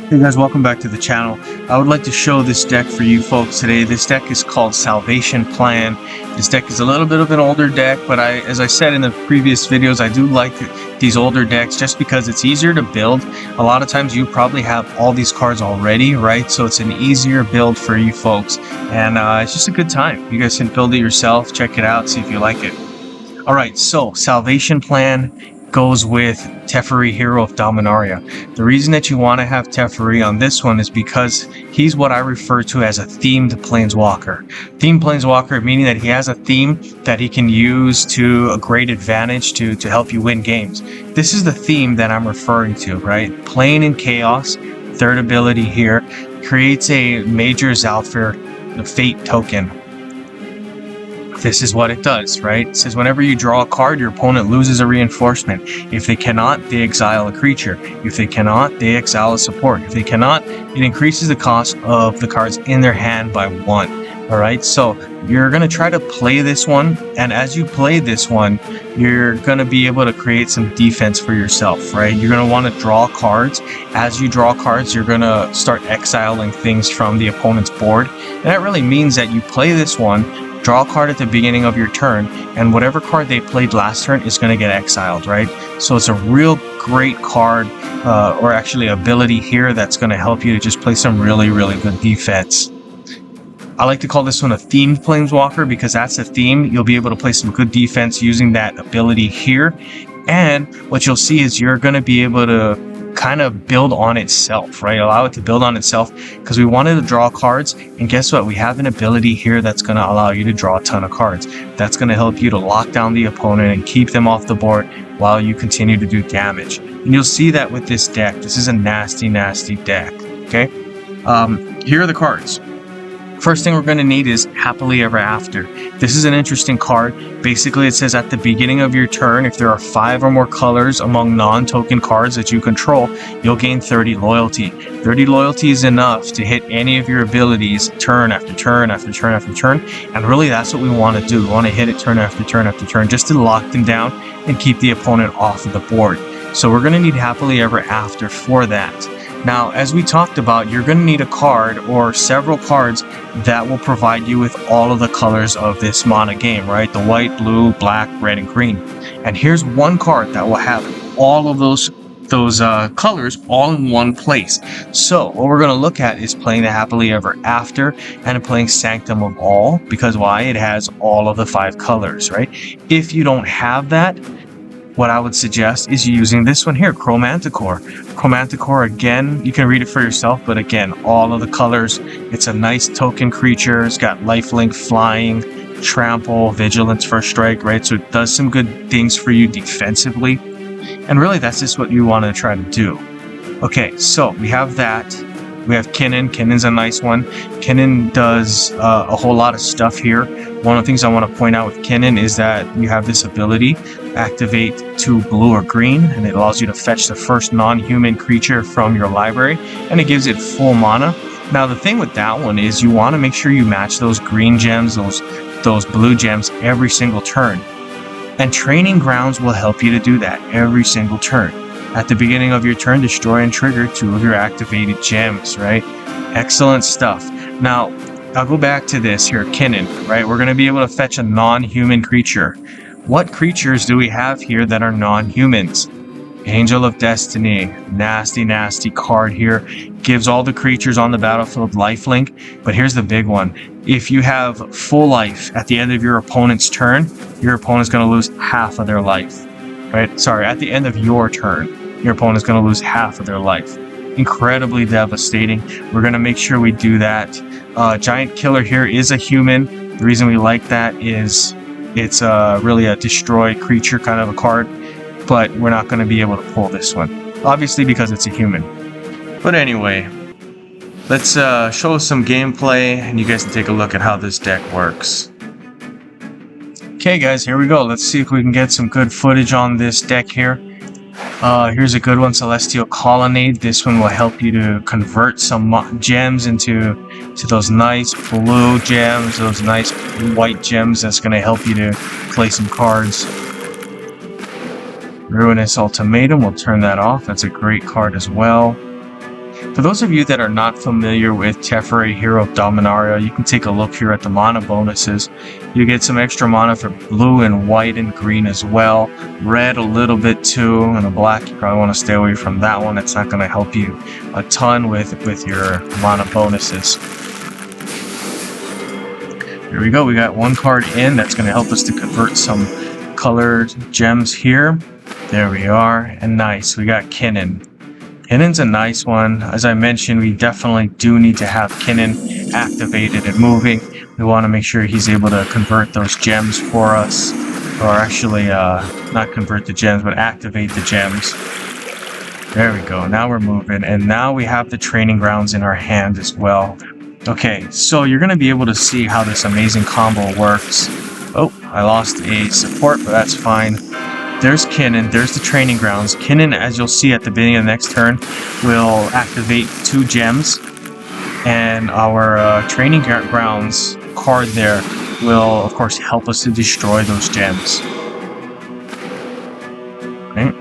Hey guys, welcome back to the channel. I would like to show this deck for you folks today. This deck is called Salvation Plan. This deck is a little bit of an older deck, but as I said in the previous videos, I do like these older decks just because it's easier to build. A lot of times you probably have all these cards already, right? So it's an easier build for you folks, and it's just a good time. You guys can build it yourself, check it out, see if you like it. Alright, so Salvation Plan goes with Teferi, Hero of Dominaria. The reason that you want to have Teferi on this one is because he's what I refer to as a themed Planeswalker. Themed Planeswalker meaning that he has a theme that he can use to a great advantage to help you win games. This is the theme that I'm referring to, right? Playing in Chaos, third ability here, creates a major Zhalfir Fate token. This is what it does, right? It says whenever you draw a card, your opponent loses a reinforcement. If they cannot, they exile a creature. If they cannot, they exile a support. If they cannot, it increases the cost of the cards in their hand by 1. All right, so you're going to try to play this one, and as you play this one, you're going to be able to create some defense for yourself, right? You're going to want to draw cards. As you draw cards, you're going to start exiling things from the opponent's board, and that really means that you play this one, draw a card at the beginning of your turn, and whatever card they played last turn is going to get exiled, right? So it's a real great card, or actually ability here that's going to help you to just play some really, really good defense. I like to call this one a themed Planeswalker because that's a theme. You'll be able to play some good defense using that ability here. And what you'll see is you're going to be able to kind of build on itself, right? Allow it to build on itself because we wanted to draw cards, and guess what? We have an ability here that's going to allow you to draw a ton of cards. That's going to help you to lock down the opponent and keep them off the board while you continue to do damage. And you'll see that with this deck. This is a nasty, nasty deck, okay? Here are the cards. First thing we're going to need is Happily Ever After. This is an interesting card. Basically, it says at the beginning of your turn, if there are 5 or more colors among non-token cards that you control, you'll gain 30 loyalty. 30 loyalty is enough to hit any of your abilities turn after turn after turn after turn, and really that's what we want to do. We want to hit it turn after turn after turn just to lock them down and keep the opponent off of the board. So we're going to need Happily Ever After for that. Now, as we talked about, you're going to need a card or several cards that will provide you with all of the colors of this mana game, right? The white, blue, black, red, and green. And here's one card that will have all of those colors all in one place. So what we're going to look at is playing the Happily Ever After and playing Sanctum of All, because why? It has all of the 5 colors, right? If you don't have that, what I would suggest is using this one here, Chromanticore. Chromanticore, again, you can read it for yourself, but again, all of the colors. It's a nice token creature. It's got lifelink, flying, trample, vigilance, first strike, right? So it does some good things for you defensively. And really, that's just what you want to try to do. Okay, so we have that. We have Kinnan. Kinnan's a nice one. Kinnan does a whole lot of stuff here. One of the things I want to point out with Kinnan is that you have this ability, activate 2 blue or green, and it allows you to fetch the first non-human creature from your library, and it gives it full mana. Now the thing with that one is you want to make sure you match those green gems, those blue gems every single turn. And Training Grounds will help you to do that every single turn. At the beginning of your turn, destroy and trigger 2 of your activated gems, right? Excellent stuff. Now, I'll go back to this here, Kinnan, right? We're going to be able to fetch a non-human creature. What creatures do we have here that are non-humans? Angel of Destiny, nasty, nasty card here. Gives all the creatures on the battlefield lifelink, but here's the big one. If you have full life at the end of your opponent's turn, your opponent's going to lose half of their life, right? Sorry, at the end of your turn, your opponent's going to lose half of their life. Incredibly devastating. We're going to make sure we do that. Giant Killer here is a human. The reason we like that is it's really a destroy creature kind of a card, but we're not going to be able to pull this one, obviously because it's a human. But anyway, let's show some gameplay, and you guys can take a look at how this deck works. Okay guys, here we go. Let's see if we can get some good footage on this deck here. Here's a good one, Celestial Colonnade. This one will help you to convert some gems into those nice blue gems, those nice white gems. That's going to help you to play some cards. Ruinous Ultimatum, we'll turn that off. That's a great card as well. For those of you that are not familiar with Teferi Hero of Dominaria, you can take a look here at the mana bonuses. You get some extra mana for blue and white and green as well. Red a little bit too, and a black you probably want to stay away from that one. It's not going to help you a ton with your mana bonuses. Here we go, we got one card in that's going to help us to convert some colored gems here. There we are, and nice, we got Kinnan. Kinnan's a nice one. As I mentioned, we definitely do need to have Kinnan activated and moving. We want to make sure he's able to convert those gems for us. Or actually, not convert the gems, but activate the gems. There we go. Now we're moving. And now we have the training grounds in our hand as well. Okay, so you're going to be able to see how this amazing combo works. Oh, I lost a support, but that's fine. There's Kinnan, there's the training grounds. Kinnan, as you'll see at the beginning of the next turn, will activate 2 gems. And our training grounds card there will, of course, help us to destroy those gems. Okay.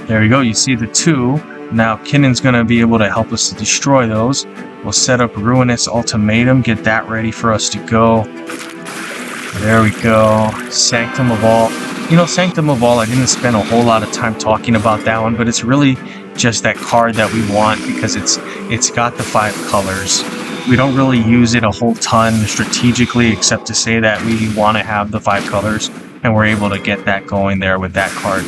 There we go, you see the 2. Now Kinnan's going to be able to help us to destroy those. We'll set up Ruinous Ultimatum, get that ready for us to go. There we go. Sanctum of All. You know, Sanctum of All, I didn't spend a whole lot of time talking about that one, but it's really just that card that we want because it's got the 5 colors. We don't really use it a whole ton strategically, except to say that we want to have the 5 colors, and we're able to get that going there with that card.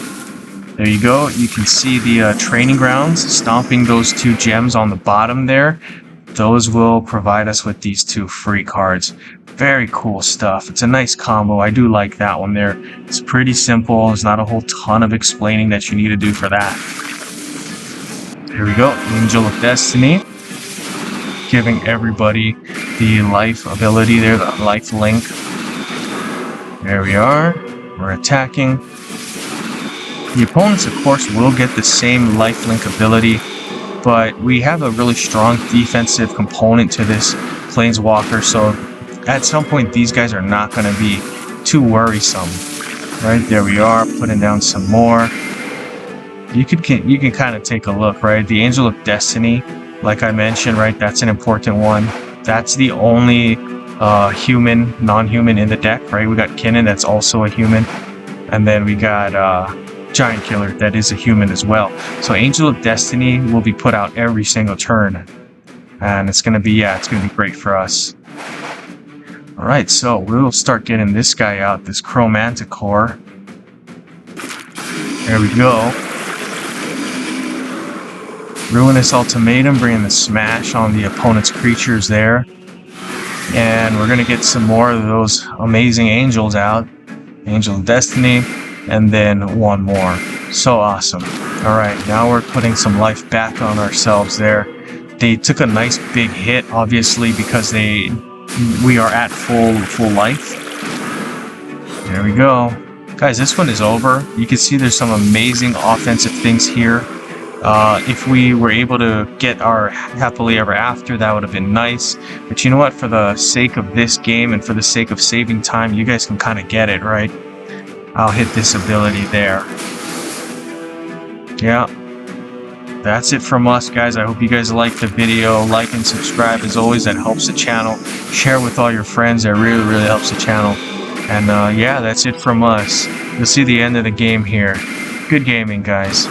There you go. You can see the training grounds, stomping those 2 gems on the bottom there. Those will provide us with these 2 free cards. Very cool stuff. It's a nice combo. I do like that one there. It's pretty simple. There's not a whole ton of explaining that you need to do for that. Here we go. Angel of Destiny. Giving everybody the life ability there, the life link. There we are. We're attacking. The opponents, of course, will get the same life link ability, but we have a really strong defensive component to this Planeswalker, so at some point these guys are not going to be too worrisome. Right, there we are, putting down some more. You can kind of take a look, right? The Angel of Destiny, like I mentioned, right, that's an important one. That's the only non-human in the deck, right? We got Kinnan, that's also a human, and then we got Giant Killer, that is a human as well. So Angel of Destiny will be put out every single turn, and it's gonna be great for us. All right, so we'll start getting this guy out, this Chromanticore. There we go. Ruinous Ultimatum, bringing the smash on the opponent's creatures there. And we're gonna get some more of those amazing angels out. Angel of Destiny, and then one more. So awesome. All right, now we're putting some life back on ourselves there. They took a nice big hit, obviously, because we are at full life. There we go. Guys, this one is over. You can see there's some amazing offensive things here. If we were able to get our happily ever after, that would have been nice. But you know what? For the sake of this game and for the sake of saving time, you guys can kind of get it, right? I'll hit this ability there. Yeah. That's it from us, guys. I hope you guys liked the video. Like and subscribe. As always, that helps the channel. Share with all your friends. That really, really helps the channel. And yeah, that's it from us. You'll see the end of the game here. Good gaming, guys.